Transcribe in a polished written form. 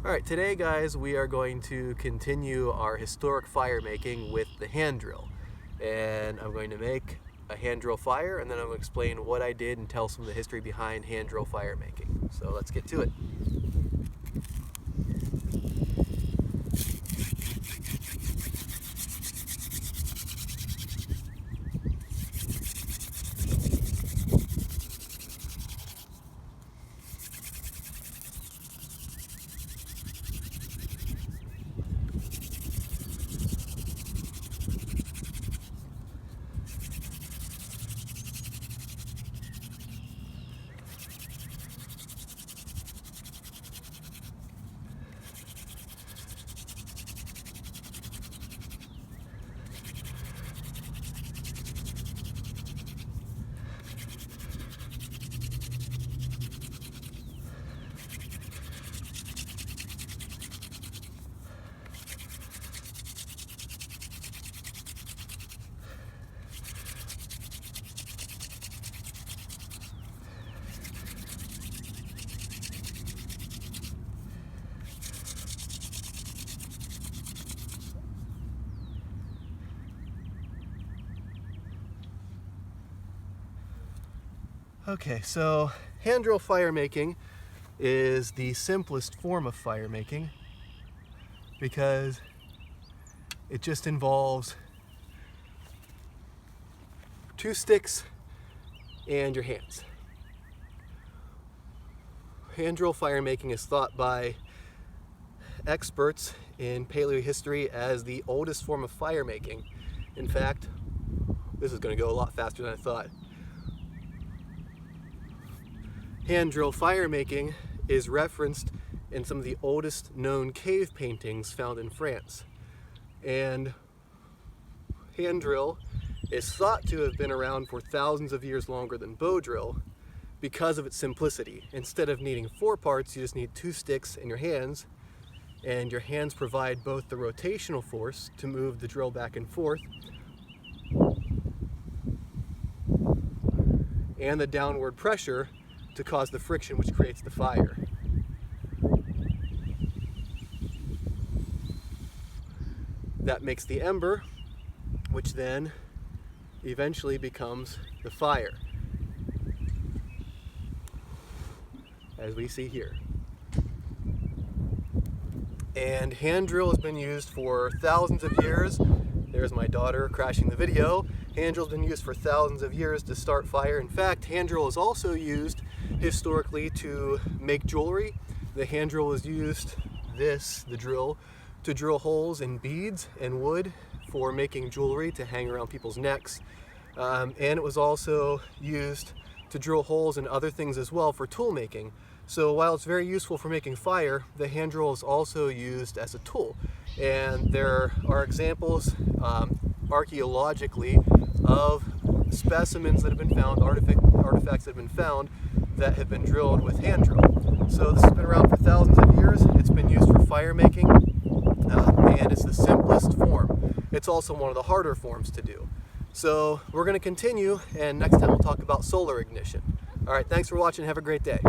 Alright, today guys we are going to continue our historic fire making with the hand drill. And I'm going to make a hand drill fire and then I'm going to explain what I did and tell some of the history behind hand drill fire making. So let's get to it. Okay, so hand drill fire making is the simplest form of fire making because it just involves two sticks and your hands. Hand drill fire making is thought by experts in paleohistory as the oldest form of fire making. In fact, this is going to go a lot faster than I thought. Hand drill fire making is referenced in some of the oldest known cave paintings found in France. And hand drill is thought to have been around for thousands of years longer than bow drill because of its simplicity. Instead of needing 4 parts, you just need 2 sticks and your hands provide both the rotational force to move the drill back and forth and the downward pressure to cause the friction which creates the fire. That makes the ember, which then eventually becomes the fire, as we see here. And hand drill has been used for thousands of years. There's my daughter crashing the video. Hand drill has been used for thousands of years to start fire. In fact, hand drill is also used historically to make jewelry. The hand drill was used, the drill, to drill holes in beads and wood for making jewelry to hang around people's necks. And it was also used to drill holes in other things as well for tool making. So while it's very useful for making fire, the hand drill is also used as a tool. And there are examples archaeologically of specimens that have been found, artifacts that have been found that have been drilled with hand drill. So this has been around for thousands of years. It's been used for fire making, and it's the simplest form. It's also one of the harder forms to do. So we're going to continue, and next time we'll talk about solar ignition. All right, thanks for watching. Have a great day.